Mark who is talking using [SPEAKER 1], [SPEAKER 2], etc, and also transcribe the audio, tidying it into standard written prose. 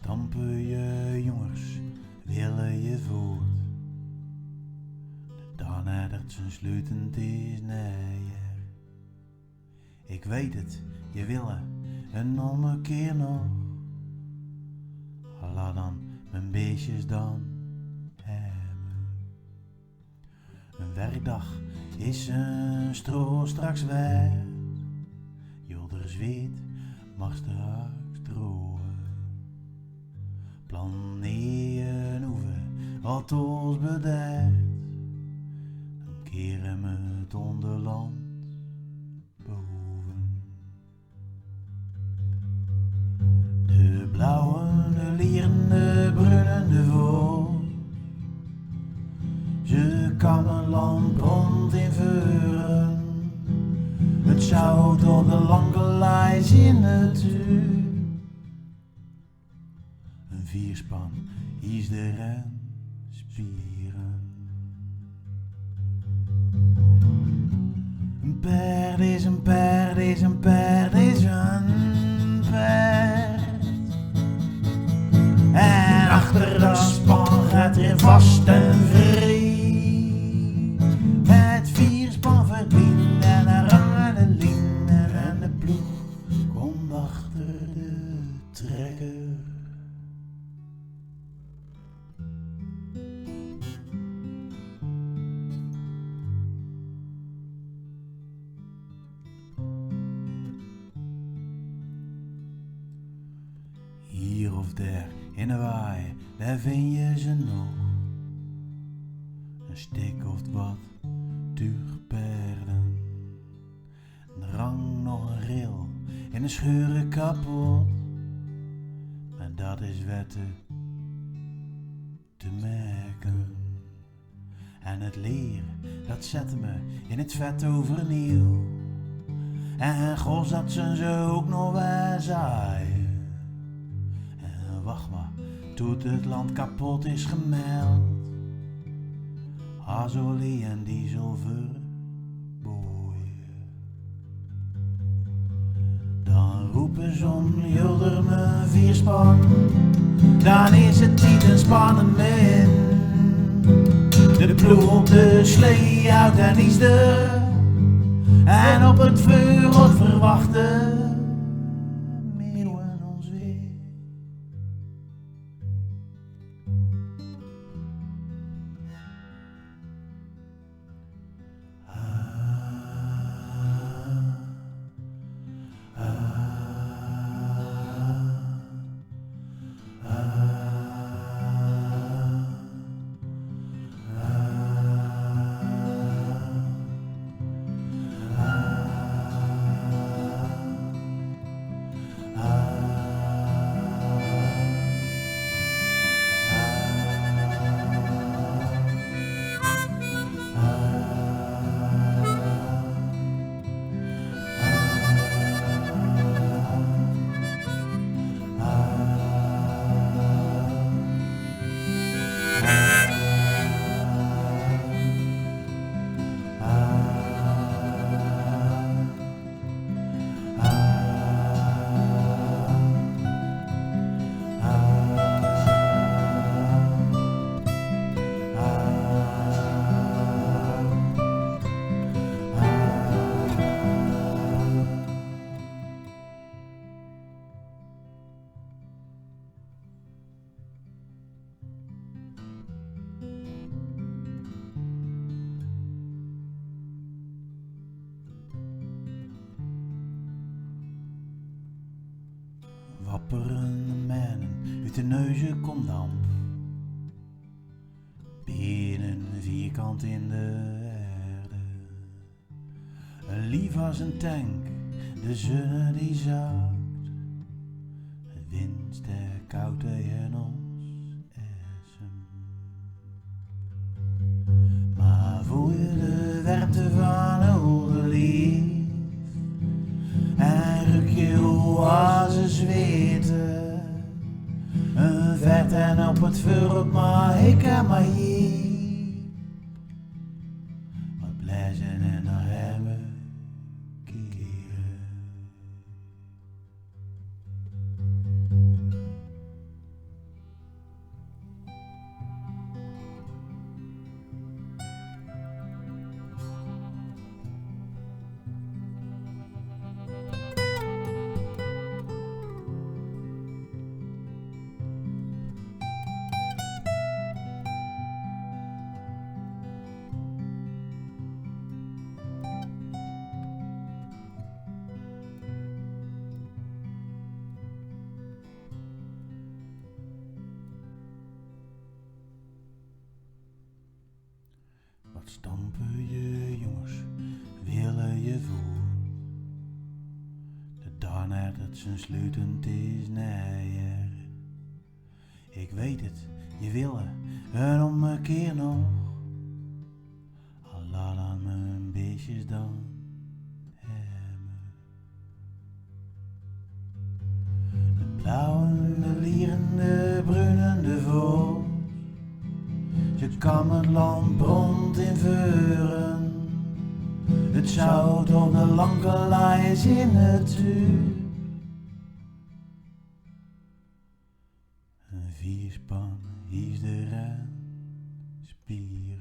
[SPEAKER 1] stampen je jongens, willen je voort. De danerdert zijn sluitend is neer. Ik weet het, je willen een andere keer nog. Laat dan mijn beestjes dan hebben. Een werkdag is een stro straks weg. Jolder zweet mag straks drogen. Planeer hoeven wat ons bedekt. Dan keren we het onderland boven. De blauwe, de lierende, brunnende voort. Ze kan een land rond in vuren. Het zout op de lange lijst in het uur. Een vierspan is de renspieren. Een paard is een paard is een paard is een paard. En achter dat span gaat er vast en vrij. Het vierspan verdient en een rang de liner en de ploeg komt achter de trekker. Hier of daar in de waai, daar vind je ze nog. Een stik of wat tuurperden. Een rang nog een ril en een scheuren kapot. Maar dat is wetten te merken. En het leer, dat zette me in het vet overnieuw. En gos dat ze ook nog wel zaaien. Wacht maar, tot het land kapot is gemeld. Azolie en diesel verbooien. Dan roepen ze om Julder mijn vierspan. Dan is het niet een spannen min. De ploeg op de slee uit en is er. En op het vuur wordt verwachten. Meeuwen ons weer. Wapperende mijnen, uit de neuzen komt damp. Binnen vierkant in de erde. Lief als een tank, de zon die zaakt. Het wind sterk koud tegen ons essen. Maar voel je de warmte van een oude lief. En ruk je hoe als ze zweten. Een vet en op het vuur op maar ik en maar hier. Wat blazen en naar hebben keren. Wat stampen je jongens, willen je voort? De dag nadat het zijn sluitend is, nee. Ik weet het, je wil een ommekeer nog. Al laat aan mijn beestjes dan hebben. De blauwe, de lierende, brunende voos. Ze kan het land rond in vuren. Het zout op de lanke is in het zuur. Een vierspan, hier is de ren, spier.